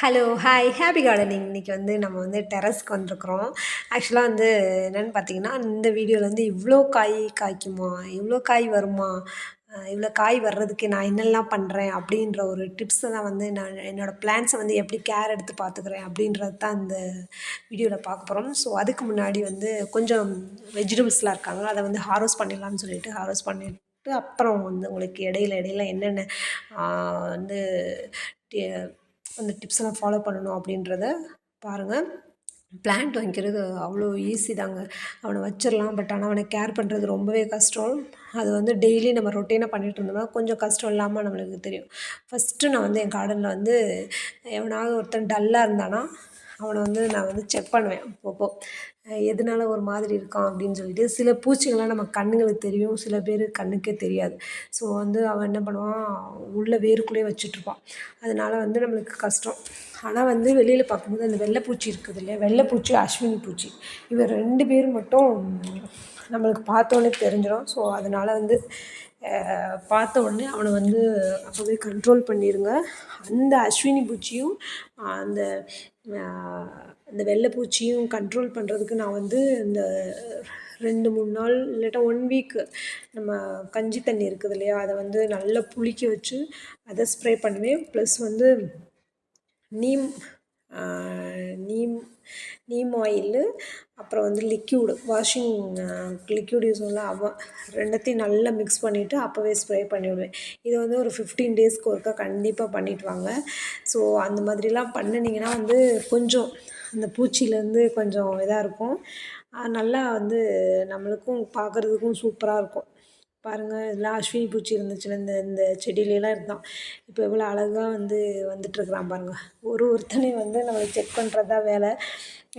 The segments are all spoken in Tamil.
Hello, hi, happy gardening. இன்னைக்கு வந்து நம்ம வந்து டெர்ரஸ்க்கு வந்திருக்கிறோம். ஆக்சுவலா வந்து என்னன்னு பார்த்தீங்கன்னா, இந்த வீடியோல வந்து இவ்ளோ காய் காய்க்குமா? இவ்ளோ காய் வருமா? இவ்ளோ காய் வர்றதுக்கு நான் என்னெல்லாம் பண்றேன்? அப்படின்ற ஒரு டிப்ஸ தான் வந்து நான் என்னோட பிளான்ட்ஸ வந்து எப்படி கேர் எடுத்து பார்த்துக்கிறேன் அப்படின்றது தான் இந்த வீடியோல பார்க்க போறோம். ஸோ அதுக்கு முன்னாடி வந்து கொஞ்சம் வெஜிடபிள்ஸ்லாம் இருக்காங்க. அத வந்து ஹார்வெஸ்ட் பண்ணிடலாம்னு சொல்லிட்டு ஹார்வெஸ்ட் பண்ணிட்டு அப்புறம் வந்து உங்களுக்கு இடையில இடையில என்னென்ன ஆ வந்து டி அந்த டிப்ஸ்லாம் ஃபாலோ பண்ணணும் அப்படின்றத பாருங்கள். பிளான்ட் வைக்கிறது அவ்வளோ ஈஸி தாங்க. அவனை வச்சிடலாம். பட் ஆனால் அவனை கேர் பண்ணுறது ரொம்பவே கஷ்டம். அது வந்து டெய்லி நம்ம ரொட்டீனாக பண்ணிகிட்டு இருந்தோம்னா கொஞ்சம் கஷ்டம் இல்லாமல் நம்மளுக்கு தெரியும். ஃபஸ்ட்டு நான் வந்து என் கார்டனில் வந்து எவனாவது ஒருத்தன் டல்லாக இருந்தானா அவனை வந்து நான் வந்து செக் பண்ணுவேன் அப்பப்போ. எதனால ஒரு மாதிரி இருக்கான் அப்படின்னு சொல்லிட்டு. சில பூச்சிகள்லாம் நம்ம கண்ணுங்களுக்கு தெரியும். சில பேர் கண்ணுக்கே தெரியாது. ஸோ வந்து அவன் என்ன பண்ணுவான், உள்ள வேருக்குள்ளேயே வச்சுட்ருப்பான். அதனால வந்து நம்மளுக்கு கஷ்டம். ஆனால் வந்து வெளியில் பார்க்கும்போது அந்த வெள்ளைப்பூச்சி இருக்குது இல்லையா, வெள்ளைப்பூச்சி, அஸ்வினி பூச்சி, இவ 2 பேர் மட்டும் நம்மளுக்கு பார்த்தோன்னே தெரிஞ்சிடும். ஸோ அதனால வந்து பார்த்த உடனே அவனை வந்து அப்போவே கண்ட்ரோல் பண்ணிடுங்க. அந்த அஸ்வினி பூச்சியும் அந்த அந்த வெள்ளைப்பூச்சியும் கண்ட்ரோல் பண்ணுறதுக்கு நான் வந்து இந்த 2, 3 நாள் இல்லாட்டா 1 வீக்கு நம்ம கஞ்சி தண்ணி இருக்குது இல்லையா, அதை வந்து நல்லா புளிக்க வச்சு அதை ஸ்ப்ரே பண்ணுவேன். ப்ளஸ் வந்து நீம் நீம் நீம் ஆயிலு, அப்புறம் வந்து லிக்யூடு வாஷிங் லிக்யூட் யூஸ் பண்ணல அவன் 2த்தையும் நல்லா மிக்ஸ் பண்ணிவிட்டு அப்போவே ஸ்ப்ரே பண்ணிவிடுவேன். இதை வந்து ஒரு 15 டேஸ்க்கு ஒருக்கா கண்டிப்பாக பண்ணிட்டு வாங்க. ஸோ அந்த மாதிரிலாம் பண்ணினீங்கன்னா வந்து கொஞ்சம் அந்த பூச்சியிலேருந்து கொஞ்சம் இதாக இருக்கும். நல்லா வந்து நம்மளுக்கும் பார்க்குறதுக்கும் சூப்பராக இருக்கும். பாருங்கள், இதெல்லாம் அஸ்வினி பூச்சி இருந்துச்சுன்னா இந்த இந்த செடியிலலாம் இருந்தான். இப்போ எவ்வளோ அழகா வந்து வந்துட்டுருக்குறான் பாருங்கள். ஒருத்தனையும் வந்து நம்ம செக் பண்ணுறது தான் வேலை.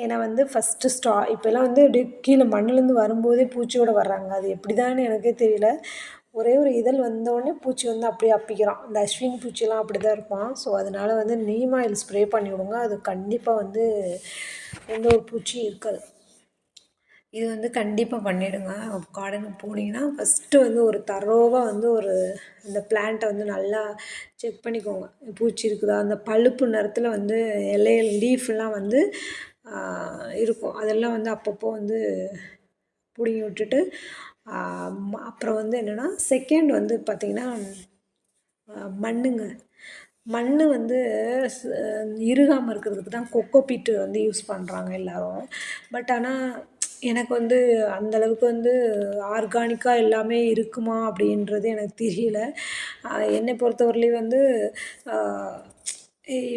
ஏன்னா வந்து ஃபஸ்ட்டு இப்போலாம் வந்து அப்படியே கீழே மண்ணுலேருந்து வரும்போதே பூச்சியோடு வர்றாங்க. அது எப்படிதான்னு எனக்கே தெரியல. ஒரே ஒரு இதழ் வந்தோடனே பூச்சி வந்து அப்படியே அப்பிக்கிறான். இந்த அஸ்வினி பூச்சிலாம் அப்படி தான் இருப்பான். ஸோ அதனால் வந்து நீம் ஆயில் ஸ்ப்ரே பண்ணி விடுங்க. அது கண்டிப்பாக வந்து எந்த ஒரு பூச்சியும் இருக்காது. இது வந்து கண்டிப்பாக பண்ணிவிடுங்க. கார்டனுக்கு போனீங்கன்னா ஃபஸ்ட்டு வந்து ஒரு தரோவாக வந்து ஒரு அந்த பிளான்ட்டை வந்து நல்லா செக் பண்ணிக்கோங்க. பூச்சி இருக்குதா, அந்த பழுப்பு நிறத்தில் வந்து லீஃப்லாம் வந்து இருக்கும். அதெல்லாம் வந்து அப்பப்போ வந்து பிடுங்கி விட்டுட்டு அப்புறம் வந்து என்னென்னா செகண்ட் வந்து பார்த்திங்கன்னா மண்ணுங்க. மண் வந்து இறுகாமல் இருக்கிறதுக்கு தான் கொக்கோ பீட்டு வந்து யூஸ் பண்ணுறாங்க எல்லோரும். பட் ஆனால் எனக்கு வந்து அந்தளவுக்கு வந்து ஆர்கானிக்காக எல்லாமே இருக்குமா அப்படின்றது எனக்கு தெரியல. என்னை பொறுத்தவரையிலையும் வந்து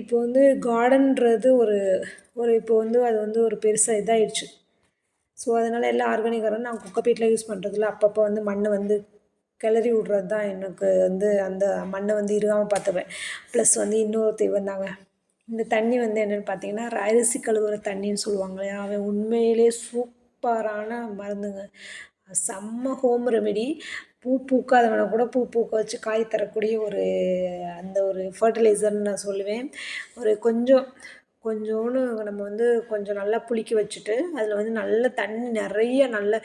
இப்போ வந்து கார்டன்றது ஒரு ஒரு இப்போ வந்து அது வந்து ஒரு பெருசாக இதாகிடுச்சு. ஸோ அதனால் எல்லாம் ஆர்கானிக் வரும். நான் கொக்கோ பீட்லாம் யூஸ் பண்ணுறதில்ல. அப்பப்போ வந்து மண்ணை வந்து கிளறி விட்றது தான் எனக்கு வந்து அந்த மண்ணை வந்து இறுகாமல் பார்த்துப்பேன். ப்ளஸ் வந்து இன்னொருத்தர் வந்தாங்க. இந்த தண்ணி வந்து என்னென்னு பார்த்தீங்கன்னா அரிசி கழுவுற தண்ணின்னு சொல்லுவாங்க இல்லையா, அவன் உண்மையிலே சூப்பரான மருந்துங்க. செம்ம ஹோம் ரெமெடி. பூ பூக்காதவனை கூட பூ பூக்க வச்சு காய் தரக்கூடிய ஒரு அந்த ஒரு ஃபர்டிலைசர்னு நான் சொல்லுவேன். ஒரு கொஞ்சோண்டு நம்ம வந்து கொஞ்சம் நல்லா புளிக்க வச்சுட்டு அதில் வந்து நல்ல தண்ணி நிறைய நல்ல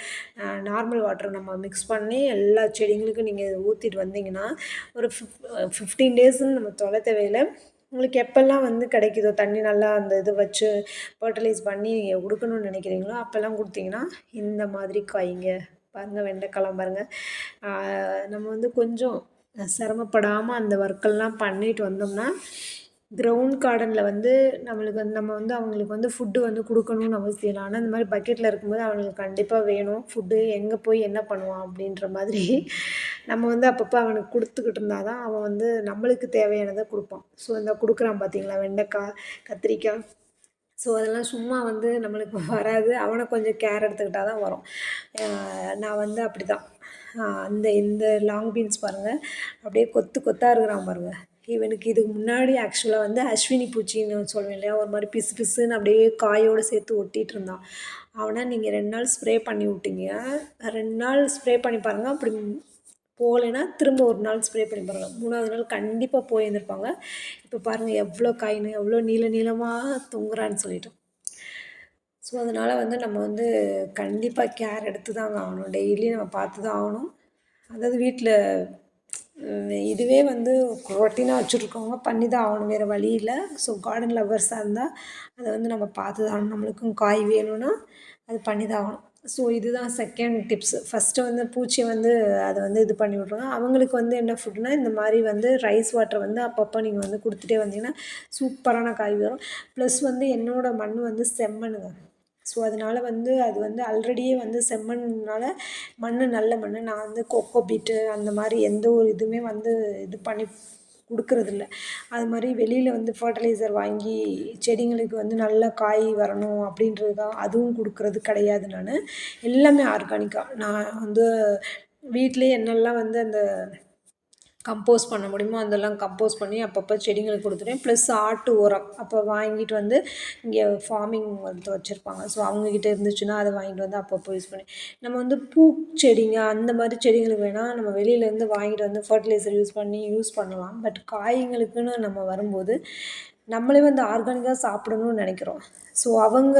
நார்மல் வாட்டர் நம்ம மிக்ஸ் பண்ணி எல்லா செடிங்களுக்கும் நீங்கள் ஊற்றிட்டு வந்தீங்கன்னா ஒரு 15 டேஸ்ன்னு நம்ம தொலை தேவையில்லை. உங்களுக்கு எப்போல்லாம் வந்து கிடைக்குதோ தண்ணி நல்லா அந்த இது வச்சு ஃபர்டிலைஸ் பண்ணி நீங்கள் கொடுக்கணும்னு நினைக்கிறீங்களோ அப்போல்லாம் கொடுத்தீங்கன்னா இந்த மாதிரி காய்ங்க. பாருங்கள், வெண்டைக்காலாம் பாருங்கள். நம்ம வந்து கொஞ்சம் சிரமப்படாமல் அந்த ஒர்க்கெல்லாம் பண்ணிட்டு வந்தோம்னா கிரவுண்ட் கார்டனில் வந்து நம்மளுக்கு வந்து நம்ம வந்து அவங்களுக்கு வந்து ஃபுட்டு வந்து கொடுக்கணும்னு அவசியம் இல்லை. ஆனால் இந்த மாதிரி பக்கெட்டில் இருக்கும்போது அவங்களுக்கு கண்டிப்பாக வேணும் ஃபுட்டு. எங்கே போய் என்ன பண்ணுவான் அப்படின்ற மாதிரி நம்ம வந்து அப்பப்போ அவனுக்கு கொடுத்துக்கிட்டு இருந்தால் தான் அவன் வந்து நம்மளுக்கு தேவையானதை கொடுப்பான். ஸோ இந்த கொடுக்குறான் பார்த்தீங்களா, வெண்டைக்காய், கத்திரிக்காய். ஸோ அதெல்லாம் சும்மா வந்து நம்மளுக்கு வராது. அவனை கொஞ்சம் கேர் எடுத்துக்கிட்டால் தான் வரும். நான் வந்து அப்படி தான் இந்த லாங் பீன்ஸ் பாருங்கள், அப்படியே கொத்து கொத்தாக இருக்கிறான் பாருங்கள். இவனுக்கு இதுக்கு முன்னாடி ஆக்சுவலாக வந்து அஸ்வினி பூச்சின்னு சொல்லுவேன் இல்லையா, ஒரு மாதிரி பிசு பிசுன்னு அப்படியே காயோடு சேர்த்து ஒட்டிகிட்டு இருந்தான். அவனை நீங்கள் 2 நாள் ஸ்ப்ரே பண்ணி விட்டீங்க. 2 நாள் ஸ்ப்ரே பண்ணி பாருங்கள். அப்படி போகலைன்னா திரும்ப ஒரு நாள் ஸ்ப்ரே பண்ணி பாருங்கள். 3வது நாள் கண்டிப்பாக போயிருந்திருப்பாங்க. இப்போ பாருங்கள் எவ்வளோ காயின்னு, எவ்வளோ நீளமாக தொங்குறான்னு சொல்லிட்டு. ஸோ அதனால் வந்து நம்ம வந்து கண்டிப்பாக கேர் எடுத்து தாங்க ஆகணும். டெய்லி நம்ம பார்த்து தான் ஆகணும். அதாவது வீட்டில் இதுவே வந்து ரொட்டீனாக வச்சுருக்கவங்க பண்ணி தான் ஆகணும், வேறு வழி இல்லை. ஸோ கார்டன் லவ்வர்ஸாக இருந்தால் அதை வந்து நம்ம பார்த்து தான் ஆகணும். நம்மளுக்கும் காய் வேணும்னா அது பண்ணி தான் ஆகணும். ஸோ இதுதான் செகண்ட் டிப்ஸு. ஃபஸ்ட்டு வந்து பூச்சியை வந்து அதை வந்து இது பண்ணி விட்ருங்க. அவங்களுக்கு வந்து என்ன ஃபுட்னால் இந்த மாதிரி வந்து ரைஸ் வாட்டர் வந்து அப்பப்போ நீங்கள் வந்து கொடுத்துட்டே வந்தீங்கன்னா சூப்பரான காய் வரும். ப்ளஸ் வந்து என்னோடய மண் வந்து செம்மண்ணுங்க. ஸோ அதனால் வந்து அது வந்து ஆல்ரெடியே வந்து செம்மண்ணுனால மண் நல்ல மண். நான் வந்து கொக்கோ பீட்டு அந்த மாதிரி எந்த ஒரு இதுவுமே வந்து இது பண்ணி கொடுக்குறதில்ல. அது மாதிரி வெளியில் வந்து ஃபர்டிலைசர் வாங்கி செடிங்களுக்கு வந்து நல்ல காய் வரணும் அப்படின்றதுக்காக அதுவும் கொடுக்குறது கிடையாது நான். எல்லாமே ஆர்கானிக்காக நான் வந்து வீட்டிலேயே என்னெல்லாம் வந்து அந்த கம்போஸ் பண்ண முடியுமோ அதெல்லாம் கம்போஸ் பண்ணி அப்பப்போ செடிங்களுக்கு கொடுத்துருவேன். ப்ளஸ் ஆட்டு உரம் அப்போ வாங்கிட்டு வந்து இங்கே ஃபார்மிங் வந்து வச்சுருப்பாங்க. ஸோ அவங்கக்கிட்ட இருந்துச்சுன்னா அதை வாங்கிட்டு வந்து அப்பப்போ யூஸ் பண்ணி நம்ம வந்து பூச்செடிங்க அந்த மாதிரி செடிங்களுக்கு வேணால் நம்ம வெளியிலேருந்து வாங்கிட்டு வந்து ஃபர்டிலைசர் யூஸ் பண்ணலாம். பட் காய்களுக்குன்னு நம்ம வரும்போது நம்மளே வந்து ஆர்கானிக்காக சாப்பிடணும்னு நினைக்கிறோம். ஸோ அவங்க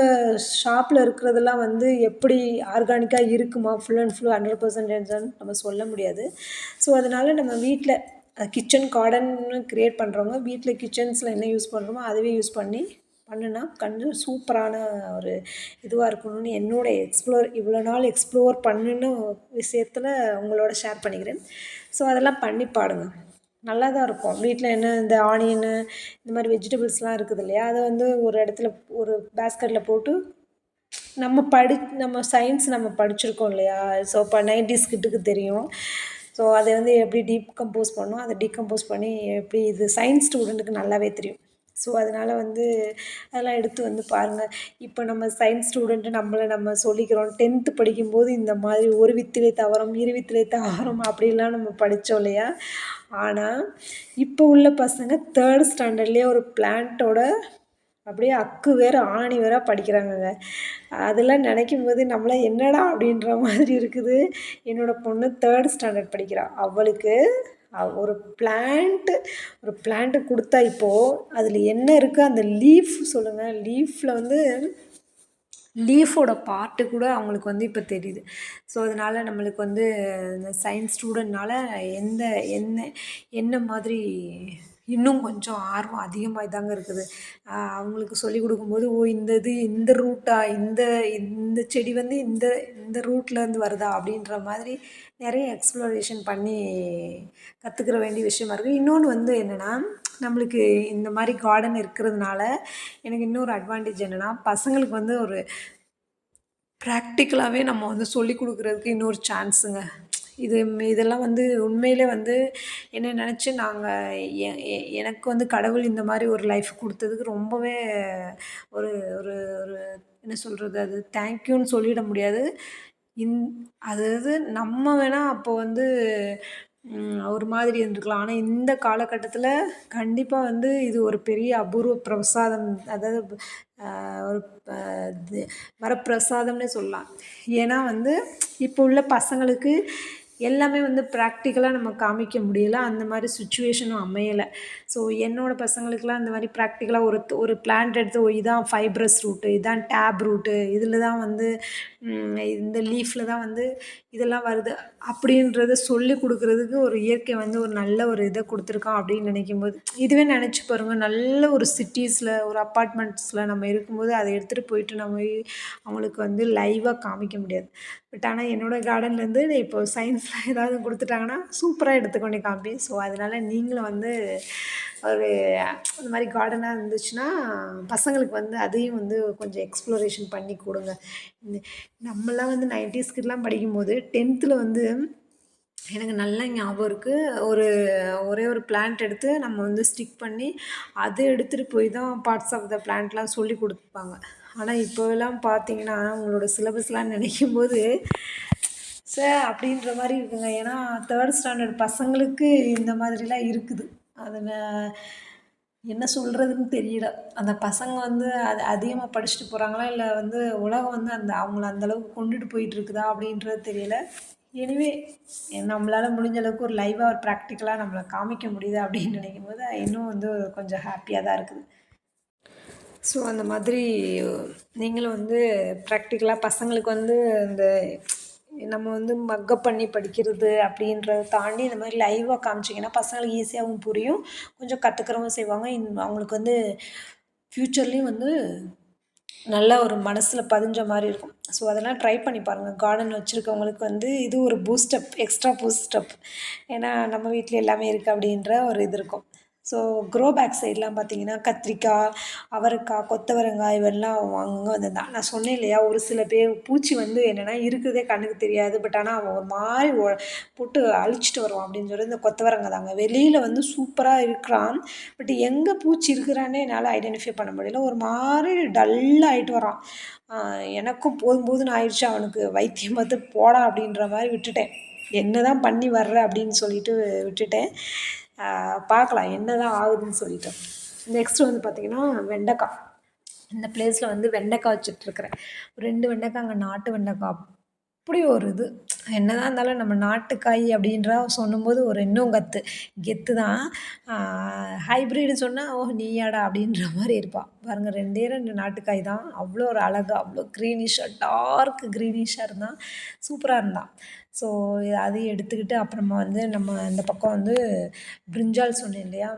ஷாப்பில் இருக்கிறதெல்லாம் வந்து எப்படி ஆர்கானிக்காக இருக்குமா ஃபுல் அண்ட் ஃபுல் 100% நம்ம சொல்ல முடியாது. ஸோ அதனால் நம்ம வீட்டில் கிச்சன் கார்டன்னு க்ரியேட் பண்ணுறவங்க வீட்டில் கிச்சன்ஸில் என்ன யூஸ் பண்ணுறோமோ அதுவே யூஸ் பண்ணி பண்ணுனா கொஞ்சம் சூப்பரான ஒரு இதுவாக இருக்கணும்னு இவ்வளோ நாள் எக்ஸ்ப்ளோர் பண்ணுன விஷயத்தில் உங்களோட ஷேர் பண்ணிக்கிறேன். ஸோ அதெல்லாம் பண்ணி பாருங்க, நல்லா தான் இருக்கும். வீட்டில் என்ன இந்த ஆனியனு இந்த மாதிரி வெஜிடபிள்ஸ்லாம் இருக்குது இல்லையா, அதை வந்து ஒரு இடத்துல ஒரு பேஸ்கெட்டில் போட்டு நம்ம சயின்ஸ் நம்ம படிச்சிருக்கோம் இல்லையா. ஸோ இப்போ 90s கிட்டுக்கு தெரியும். ஸோ அதை வந்து எப்படி டீகம்போஸ் பண்ணணும், அதை டீகம்போஸ் பண்ணி எப்படி இது சயின்ஸ் ஸ்டூடெண்ட்டுக்கு நல்லாவே தெரியும். ஸோ அதனால் வந்து அதெல்லாம் எடுத்து வந்து பாருங்கள். இப்போ நம்ம சயின்ஸ் ஸ்டூடெண்ட்டு நம்ம சொல்லிக்கிறோம். 10th படிக்கும்போது இந்த மாதிரி ஒரு வித்திலே தவறும் இரு வித்திலே தவறும் அப்படிலாம் நம்ம படித்தோம் இல்லையா. ஆனால் இப்போ உள்ள பசங்க 3rd ஸ்டாண்டர்ட்லேயே ஒரு பிளான்ட்டோட அப்படியே அக்கு வேறு ஆணி வேற படிக்கிறாங்கங்க. அதெல்லாம் நினைக்கும்போது நம்மளாம் என்னடா அப்படின்ற மாதிரி இருக்குது. என்னோடய பொண்ணு 3rd ஸ்டாண்டர்ட் படிக்கிறா. அவளுக்கு ஒரு பிளான்ட்டு கொடுத்தா இப்போது அதில் என்ன இருக்குது அந்த லீஃப் சொல்லுங்கள், லீஃபில் வந்து லீஃபோட பார்ட்டு கூட அவங்களுக்கு வந்து இப்போ தெரியுது. ஸோ அதனால் நம்மளுக்கு வந்து இந்த சயின்ஸ் ஸ்டூடெண்ட்னால என்ன மாதிரி இன்னும் கொஞ்சம் ஆர்வம் அதிகமாக தாங்க இருக்குது. அவங்களுக்கு சொல்லிக் கொடுக்கும்போது இந்த ரூட்டா இந்த செடி வந்து இந்த ரூட்லேருந்து வருதா அப்படின்ற மாதிரி நிறைய எக்ஸ்ப்ளோரேஷன் பண்ணி கற்றுக்கிற வேண்டிய விஷயமா இருக்குது. இன்னொன்று வந்து என்னென்னா நம்மளுக்கு இந்த மாதிரி கார்டன் இருக்கிறதுனால எனக்கு இன்னொரு அட்வான்டேஜ் என்னென்னா பசங்களுக்கு வந்து ஒரு ப்ராக்டிக்கலாகவே நம்ம வந்து சொல்லிக் கொடுக்குறதுக்கு இன்னொரு சான்ஸுங்க. இதெல்லாம் வந்து உண்மையிலே வந்து என்ன நினச்சி எனக்கு வந்து கடவுள் இந்த மாதிரி ஒரு லைஃப் கொடுத்ததுக்கு ரொம்பவே ஒரு ஒரு ஒரு என்ன சொல்கிறது, அது தேங்க்யூன்னு சொல்லிட முடியாது. அதாவது நம்ம வேணால் அப்போ வந்து ஒரு மாதிரி இருந்துக்கலாம். ஆனால் இந்த காலகட்டத்தில் கண்டிப்பாக வந்து இது ஒரு பெரிய அபூர்வ பிரசாதம். அதாவது ஒரு இது வரப்பிரசாதம்னே சொல்லலாம். ஏன்னா வந்து இப்போ உள்ள பசங்களுக்கு எல்லாமே வந்து ப்ராக்டிக்கலாக நம்ம காமிக்க முடியல. அந்த மாதிரி சுச்சுவேஷனும் அமையலை. ஸோ என்னோடய பசங்களுக்கெலாம் அந்த மாதிரி ப்ராக்டிக்கலாக ஒரு பிளான்ட் எடுத்து இதான் ஃபைப்ரஸ் ரூட்டு, இதான் டேப் ரூட்டு, இதில் தான் வந்து இந்த லீஃபில் தான் வந்து இதெல்லாம் வருது அப்படின்றத சொல்லிக் கொடுக்குறதுக்கு ஒரு இயற்கை வந்து ஒரு நல்ல ஒரு இதை கொடுத்துருக்கான் அப்படின்னு நினைக்கும்போது, இதுவே நினச்சி பாருங்கள், நல்ல ஒரு சிட்டிஸில் ஒரு அப்பார்ட்மெண்ட்ஸில் நம்ம இருக்கும்போது அதை எடுத்துகிட்டு போயிட்டு நம்ம அவங்களுக்கு வந்து லைவாக காமிக்க முடியாது. பட் ஆனால் என்னோடய கார்டன்லேருந்து இப்போ சயின்ஸில் ஏதாவது கொடுத்துட்டாங்கன்னா சூப்பராக எடுத்துக்கொண்டு காமிப்பேன். ஸோ அதனால் நீங்களும் வந்து ஒரு இந்த மாதிரி கார்டனாக இருந்துச்சுன்னா பசங்களுக்கு வந்து அதையும் வந்து கொஞ்சம் எக்ஸ்ப்ளோரேஷன் பண்ணி கொடுங்க. நம்மலாம் வந்து 90s கிட்லாம் படிக்கும்போது 10th வந்து எனக்கு நல்லா ஞாபகம் இருக்குது. ஒரே ஒரு பிளான்ட் எடுத்து நம்ம வந்து ஸ்டிக் பண்ணி அதை எடுத்துகிட்டு போய் தான் பார்ட்ஸ் ஆஃப் த பிளான்ட்லாம் சொல்லி கொடுப்பாங்க. ஆனால் இப்போலாம் பார்த்தீங்கன்னா உங்களோட சிலபஸ்லாம் நினைக்கும்போது அப்படின்ற மாதிரி இருக்குங்க. ஏன்னா 3rd ஸ்டாண்டர்ட் பசங்களுக்கு இந்த மாதிரிலாம் இருக்குது. அதில் என்ன சொல்கிறதுன்னு தெரியல. அந்த பசங்க வந்து அது அதிகமாக படிச்சுட்டு போகிறாங்களா, இல்லை வந்து உலகம் வந்து அவங்கள அந்தளவுக்கு கொண்டுட்டு போயிட்டுருக்குதா அப்படின்றது தெரியல. எனிவே நம்மளால் முடிஞ்ச அளவுக்கு ஒரு லைவாக ஒரு ப்ராக்டிக்கலாக நம்மளை காமிக்க முடியுது அப்படின்னு நினைக்கும்போது இன்னும் வந்து கொஞ்சம் ஹாப்பியாக தான் இருக்குது. ஸோ அந்த மாதிரி நீங்களும் வந்து ப்ராக்டிக்கலாக பசங்களுக்கு வந்து இந்த நம்ம வந்து மக்கப் பண்ணி படிக்கிறது அப்படின்றத தாண்டி இந்த மாதிரி லைவாக காமிச்சிங்கன்னா பசங்களுக்கு ஈஸியாகவும் புரியும். கொஞ்சம் கற்றுக்கிறவும் செய்வாங்க. அவங்களுக்கு வந்து ஃப்யூச்சர்லேயும் வந்து நல்லா ஒரு மனசில் பதிஞ்ச மாதிரி இருக்கும். ஸோ அதெல்லாம் ட்ரை பண்ணி பாருங்கள். கார்டன் வச்சுருக்கவங்களுக்கு வந்து இது ஒரு பூஸ்டப், எக்ஸ்ட்ரா பூஸ்டப். ஏன்னா நம்ம வீட்டில் எல்லாமே இருக்குது அப்படின்ற ஒரு இது இருக்கும். ஸோ க்ரோ பேக் சைட்லாம் பார்த்தீங்கன்னா கத்திரிக்காய், அவரைக்காய், கொத்தவரங்காய் இவெல்லாம் அங்கங்கே வந்து தான் நான் சொன்னேன் இல்லையா, ஒரு சில பூச்சி வந்து என்னென்னா இருக்கிறதே கண்ணுக்கு தெரியாது. பட் ஆனால் அவன் ஒரு மாதிரி போட்டு அழிச்சிட்டு வருவான் அப்படின்னு சொல்லி இந்த கொத்தவரங்காய் தாங்க. வெளியில் வந்து சூப்பராக இருக்கிறான். பட் எங்கே பூச்சி இருக்கிறானே என்னால் ஐடென்டிஃபை பண்ண முடியல. ஒரு மாதிரி டல்லாகிட்டு வரான். எனக்கும் போதும் போதும்னு ஆயிடுச்சு. அவனுக்கு வைத்தியம் பார்த்து போடா அப்படின்ற மாதிரி விட்டுட்டேன். என்ன தான் பண்ணி வர்ற அப்படின்னு சொல்லிட்டு விட்டுட்டேன். பார்க்கலாம் என்ன தான் ஆகுதுன்னு சொல்லிட்டு. நெக்ஸ்ட்டு வந்து பார்த்திங்கன்னா வெண்டைக்காய். இந்த ப்ளேஸில் வந்து வெண்டைக்காய் வச்சுட்ருக்குறேன். 2 வெண்டைக்காய், அங்கே நாட்டு வெண்டைக்காய். அப்படி ஒரு இது என்ன தான் இருந்தாலும் நம்ம நாட்டுக்காய் அப்படின்றா சொல்லும்போது ஒரு இன்னும் கெத்து தான். ஹைப்ரிடு சொன்னால் ஓ நீயாடா அப்படின்ற மாதிரி இருப்பாள் பாருங்கள். 2 நாட்டுக்காய் தான். அவ்வளோ ஒரு அழகாக அவ்வளோ க்ரீனிஷாக டார்க் க்ரீனிஷாக இருந்தான். சூப்பராக இருந்தான். ஸோ அதையும் எடுத்துக்கிட்டு அப்புறமா வந்து நம்ம இந்த பக்கம் வந்து பிரிஞ்சால் சொன்னேன் இல்லையா.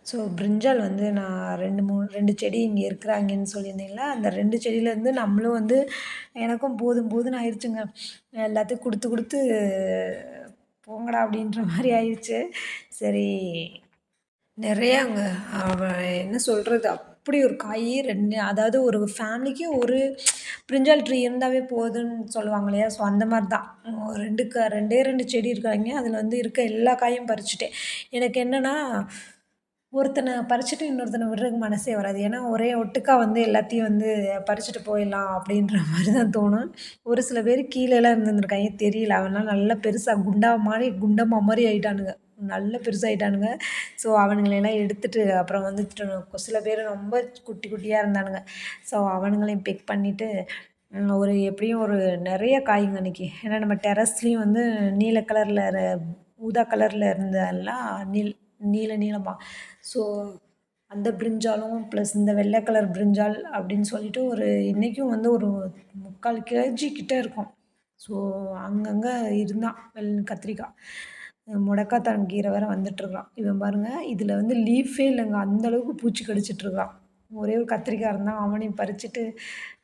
ஸோ பிரிஞ்சால் வந்து நான் 2 செடி இங்கே இருக்கிறாங்கன்னு சொல்லியிருந்தீங்களா, அந்த 2 செடியிலேருந்து நம்மளும் வந்து எனக்கும் போதும் போதும்னு ஆயிடுச்சுங்க. எல்லாத்தையும் கொடுத்து கொடுத்து போங்கடா அப்படின்ற மாதிரி ஆயிடுச்சு. சரி நிறையாங்க. என்ன சொல்கிறது, அப்படி ஒரு காய் 2 அதாவது ஒரு ஃபேமிலிக்கு ஒரு பிரிஞ்சால் ட்ரீ இருந்தாவே போதும்னு சொல்லுவாங்க இல்லையா. ஸோ அந்த மாதிரி தான் 2 செடி இருக்காங்க. அதில் வந்து இருக்க எல்லா காயும் பறிச்சுட்டேன். எனக்கு என்னென்னா ஒருத்தனை பறிச்சுட்டு இன்னொருத்தனை விடுறதுக்கு மனசே வராது. ஏன்னா ஒரே ஒட்டுக்கா வந்து எல்லாத்தையும் வந்து பறிச்சுட்டு போயிடலாம் அப்படின்ற மாதிரி தான் தோணும். ஒரு சில பேர் கீழேலாம் இருந்துருக்காங்க தெரியல. அவன்லாம் நல்லா பெருசாக குண்டம்மா மாதிரி ஆகிட்டானுங்க. நல்லா பெருசாகிட்டானுங்க. ஸோ அவனுங்களெல்லாம் எடுத்துகிட்டு அப்புறம் வந்துட்டு சில பேர் ரொம்ப குட்டி குட்டியாக இருந்தானுங்க. ஸோ அவனுங்களையும் பிக் பண்ணிவிட்டு ஒரு எப்படியும் ஒரு நிறைய காய்ங்க அன்றைக்கி. ஏன்னா நம்ம டெரஸ்லேயும் வந்து நீல கலரில் ஊதா கலரில் இருந்ததெல்லாம் நீளமாக. ஸோ அந்த பிரிஞ்சாலும் ப்ளஸ் இந்த வெள்ளை கலர் பிரிஞ்சால் அப்படின்னு சொல்லிட்டு ஒரு இன்றைக்கும் வந்து ஒரு 3/4 கேஜி கிட்டே இருக்கும். ஸோ அங்கங்கே இருந்தான் கத்திரிக்காய். முடக்காத்தான் கீரை வேறு வந்துட்டுருக்கான். இவன் பாருங்கள் இதில் வந்து லீஃபே இல்லைங்க. அந்தளவுக்கு பூச்சி கடிச்சிட்ருக்கான். ஒரே ஒரு கத்திரிக்காய் இருந்தால் அவனையும் பறிச்சுட்டு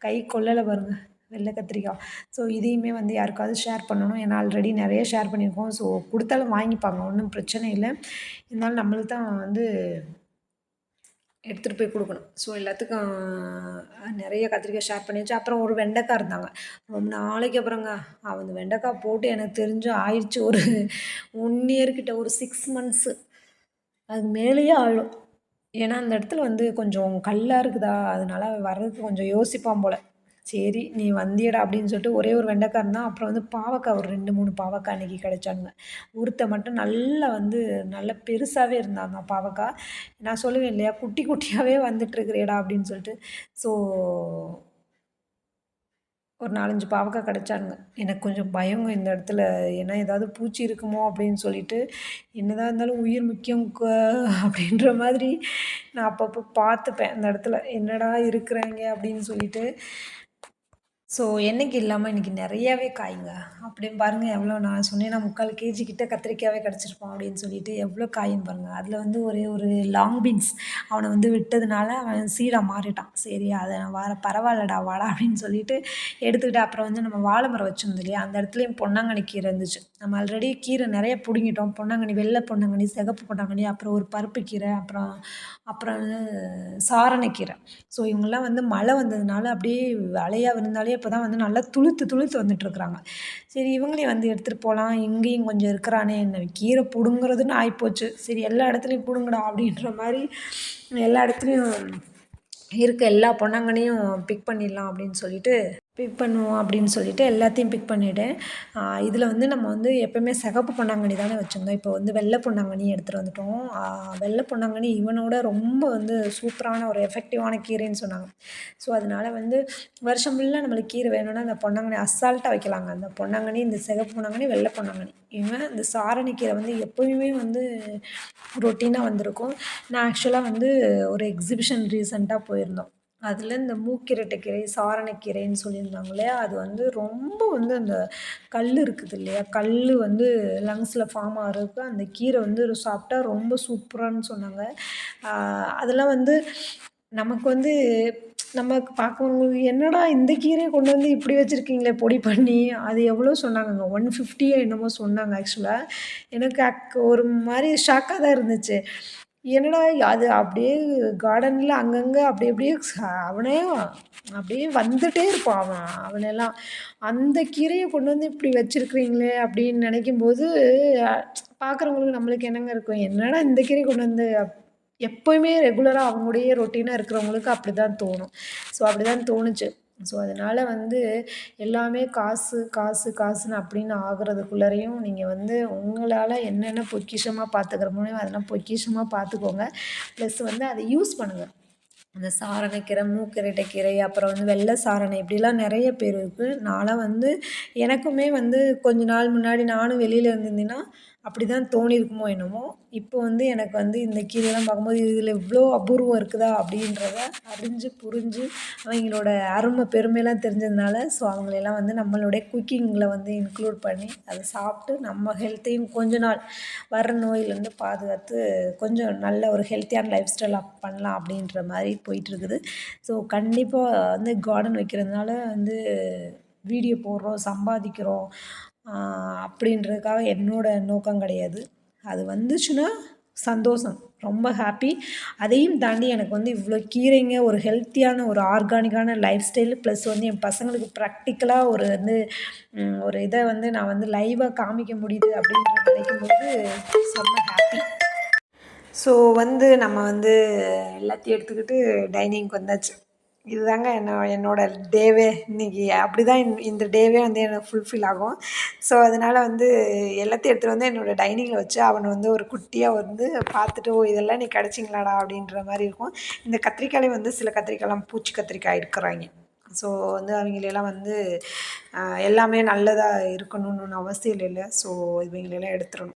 கை கொள்ளலை பாருங்கள் வெள்ளை கத்திரிக்காய். ஸோ இதையுமே வந்து யாருக்காவது ஷேர் பண்ணணும். ஏன்னா ஆல்ரெடி நிறைய ஷேர் பண்ணியிருக்கோம். ஸோ கொடுத்தாலும் வாங்கிப்பாங்க, ஒன்றும் பிரச்சனை இல்லை. இருந்தாலும் நம்மளுக்கு தான் வந்து எடுத்துகிட்டு போய் கொடுக்கணும். ஸோ எல்லாத்துக்கும் நிறைய கத்திரிக்காய் ஷேர் பண்ணியாச்சு. அப்புறம் ஒரு வெண்டைக்காய் இருந்தாங்க. ரொம்ப நாளைக்கு அப்புறங்க அந்த வெண்டைக்காய் போட்டு எனக்கு தெரிஞ்சு ஆயிடுச்சு ஒரு 1 இயர் கிட்ட, ஒரு 6 மந்த்ஸு அதுக்கு மேலேயே ஆயிடும். ஏன்னா அந்த இடத்துல வந்து கொஞ்சம் கல்லாக இருக்குதா, அதனால வர்றதுக்கு கொஞ்சம் யோசிப்பான் போல். சரி நீ வந்தியடா அப்படின்னு சொல்லிட்டு ஒரே ஒரு வெண்டைக்காய் இருந்தால். அப்புறம் வந்து பாவக்காய் ஒரு 2, 3 பாவக்காய் அன்றைக்கி கிடைச்சானுங்க. ஒருத்தன் மட்டும் நல்லா வந்து நல்லா பெருசாகவே இருந்தாங்க பாவக்காய். நான் சொல்லுவேன் இல்லையா, குட்டி குட்டியாகவே வந்துட்டுருக்குறேடா அப்படின்னு சொல்லிட்டு. ஸோ ஒரு 4, 5 பாவக்காய் கிடைச்சானுங்க. எனக்கு கொஞ்சம் பயங்க இந்த இடத்துல. ஏன்னா ஏதாவது பூச்சி இருக்குமோ அப்படின்னு சொல்லிட்டு. என்னதான் இருந்தாலும் உயிர் முக்கியம் அப்படின்ற மாதிரி நான் அப்பப்போ பார்த்துப்பேன் அந்த இடத்துல. என்னடா இருக்கிறாங்க அப்படின்னு சொல்லிட்டு. ஸோ என்றைக்கு இல்லாமல் இன்றைக்கி நிறையாவே காய்ங்க. அப்படின்னு பாருங்கள் எவ்வளோ நான் சொன்னேன்னா 3/4 கேஜி கிட்ட கத்திரிக்காவே கிடச்சிருப்பான் அப்படின்னு சொல்லிட்டு எவ்வளோ காயின்னு பாருங்கள். அதில் வந்து ஒரே ஒரு லாங் பீன்ஸ் அவனை வந்து விட்டதுனால அவன் சீடாக மாறிட்டான். சரி அதை பரவாயில்லடா வாடா அப்படின்னு சொல்லிட்டு எடுத்துக்கிட்டு அப்புறம் வந்து நம்ம வாழை மரம் வச்சுருந்தோம் இல்லையா, அந்த இடத்துலையும் பொன்னாங்கண்ணி கீரை இருந்துச்சு. நம்ம ஆல்ரெடி கீரை நிறைய பிடுங்கிட்டோம். பொன்னாங்கண்ணி, வெள்ளை பொன்னாங்கண்ணி, சிகப்பு பொன்னாங்கண்ணி, அப்புறம் ஒரு பருப்பு கீரை, அப்புறம் வந்து சாரணக்கீரை. ஸோ இவங்கெல்லாம் வந்து மழை வந்ததுனால அப்படியே அலையாக விழுந்தாலே இப்போ தான் வந்து நல்லா துளுத்து துளுத்து வந்துட்டுருக்குறாங்க. சரி இவங்களையும் வந்து எடுத்துகிட்டு போகலாம், இங்கேயும் கொஞ்சம் இருக்கிறானே, என்ன கீரை பிடுங்குறதுன்னு ஆகிப்போச்சு. சரி எல்லா இடத்துலையும் பிடுங்குடா அப்படின்ற மாதிரி எல்லா இடத்துலையும் இருக்க எல்லா பொன்னாங்கண்ணியும் பிக் பண்ணிடலாம் அப்படின்னு சொல்லிட்டு பிக் பண்ணுவோம் அப்படின்னு சொல்லிட்டு எல்லாத்தையும் பிக் பண்ணிவிட்டேன். இதில் வந்து நம்ம வந்து எப்போயுமே சிகப்பு பொன்னாங்கண்ணி தானே வச்சுருந்தோம். இப்போ வந்து வெள்ளை பொன்னாங்கண்ணி எடுத்துகிட்டு வந்துட்டோம். வெள்ளை பொன்னாங்கண்ணி இவனோட ரொம்ப வந்து சூப்பரான ஒரு எஃபெக்டிவான கீரைன்னு சொன்னாங்க. ஸோ அதனால் வந்து வருஷம் ஃபுல்லாக நம்மளுக்கு கீரை வேணும்னா அந்த பொன்னாங்கண்ணி அசால்ட்டாக வைக்கலாங்க. அந்த பொன்னாங்கண்ணி, இந்த சிகப்பு பொன்னாங்கண்ணி, வெள்ளை பொன்னாங்கண்ணி, இவன் இந்த சாரணிக்கீரை வந்து எப்போயுமே வந்து ரொட்டீனாக வந்திருக்கும். நான் ஆக்சுவலாக வந்து ஒரு எக்ஸிபிஷன் ரீசெண்டாக போயிருந்தோம். அதில் இந்த மூக்கிரட்டைக்கீரை, சாரணக்கீரைன்னு சொல்லியிருந்தாங்க இல்லையா? அது வந்து ரொம்ப வந்து அந்த கல் இருக்குது இல்லையா? கல் வந்து லங்ஸில் ஃபார்ம் ஆகுறதுக்கு அந்த கீரை வந்து சாப்பிட்டா ரொம்ப சூப்பரான்னு சொன்னாங்க. அதெல்லாம் வந்து நமக்கு வந்து நமக்கு பார்க்குறவங்களுக்கு என்னடா இந்த கீரைய கொண்டு வந்து இப்படி வச்சிருக்கீங்களே பொடி பண்ணி, அது எவ்வளோ சொன்னாங்கங்க. 150 என்னமோ சொன்னாங்க ஆக்சுவலா. எனக்கு ஒரு மாரி ஷாக்கா தான் இருந்துச்சு. என்னடா அது அப்படியே கார்டன்ல அங்கங்க அப்படி அப்படியே அவனே அப்படியே வந்துட்டே இருப்பான் அவன். அவனெல்லாம் அந்த கீரைய கொண்டு வந்து இப்படி வச்சிருக்கிறீங்களே அப்படின்னு நினைக்கும்போது, அ பார்க்குறவங்களுக்கு நம்மளுக்கு என்னங்க இருக்கும்? என்னடா இந்த கீரைய கொண்டு வந்து எப்பயுமே ரெகுலரா அவங்களுடைய ரொட்டீனா இருக்கிறவங்களுக்கு அப்படிதான் தோணும். ஸோ அப்படிதான் தோணுச்சு. ஸோ அதனால வந்து எல்லாமே காசு, காசு, காசுன்னு அப்படின்னு ஆகுறதுக்குள்ளரையும் நீங்க வந்து உங்களால என்னென்ன பொக்கிஷமா பார்த்துக்கிற முடியுமோ அதெல்லாம் பொக்கிஷமா பார்த்துக்கோங்க. ப்ளஸ் வந்து அத யூஸ் பண்ணுங்க. அந்த சாரணக்கீரை, மூக்கிரட்டைக்கீரை, அப்புறம் வந்து வெள்ளை சாரணை இப்படிலாம் நெறைய பேர் இருக்கு. நான்லாம் வந்து எனக்குமே வந்து கொஞ்ச நாள் முன்னாடி நானும் வெளியில இருந்திருந்தேன்னா, அப்படிதான் தோணியிருக்குமோ என்னமோ! இப்போ வந்து எனக்கு வந்து இந்த கீரையெல்லாம் பார்க்கும்போது, இதில இவ்ளோ அபூர்வம் இருக்குதா? அப்படின்றத அறிஞ்சு, புரிஞ்சு அவங்களோட அருமை பெருமைலாம் தெரிஞ்சதுனால, ஸோ அவங்களெல்லாம் வந்து நம்மளுடைய குக்கிங்கில வந்து இன்க்ளூட் பண்ணி, அத சாப்பிட்டு நம்ம ஹெல்த்தையும் கொஞ்ச நாள் வர்ற நோயிலேருந்து பாதுகாத்து கொஞ்சம் நல்ல ஒரு ஹெல்த்தியான லைஃப் ஸ்டைலாக பண்ணலாம் அப்படின்ற மாதிரி போயிட்டுருக்குது. ஸோ கண்டிப்பா வந்து கார்டன் வைக்கிறதுனால வந்து வீடியோ போடுறோம், சம்பாதிக்கிறோம் அப்படின்றதுக்காக என்னோட நோக்கம் கிடையாது. அது வந்துச்சுன்னா சந்தோஷம். ரொம்ப ஹாப்பி. அதையும் தாண்டி எனக்கு வந்து இவ்வளோ கீரைங்க, ஒரு ஹெல்த்தியான ஒரு ஆர்கானிக்கான லைஃப் ஸ்டைல் ப்ளஸ் வந்து என் பசங்களுக்கு ப்ராக்டிக்கலா ஒரு வந்து ஒரு இத வந்து நான் வந்து லைவா காமிக்க முடியுது அப்படின்றத நினைக்கும்போது செம்ம ஹாப்பி. ஸோ வந்து நம்ம வந்து எல்லாத்தையும் எடுத்துக்கிட்டு டைனிங்க்கு வந்தாச்சு. இதுதாங்க என்னோட டேவே இன்னைக்கு அப்படிதான் இந்த டேவே வந்து எனக்கு ஃபுல்ஃபில் ஆகும். ஸோ அதனால வந்து எல்லாத்தையும் எடுத்துகிட்டு வந்து என்னோட டைனிங்கில வச்சு அவன வந்து ஒரு குட்டியா வந்து பார்த்துட்டு, "ஓ! இதெல்லாம் நீ கிடைச்சிங்களாடா?" அப்படின்ற மாரி இருக்கும். இந்த கத்திரிக்காய்லயும் வந்து சில கத்திரிக்காய்லாம் பூச்சி கத்திரிக்காய் இருக்கிறாய்ங்க. ஸோ வந்து அவைங்களெல்லாம் வந்து எல்லாமே நல்லதா இருக்கணும்னு ஒண்ணும் அவசியம் இல்லைல்ல. ஸோ இவைங்களெல்லாம் எடுத்துறணும்.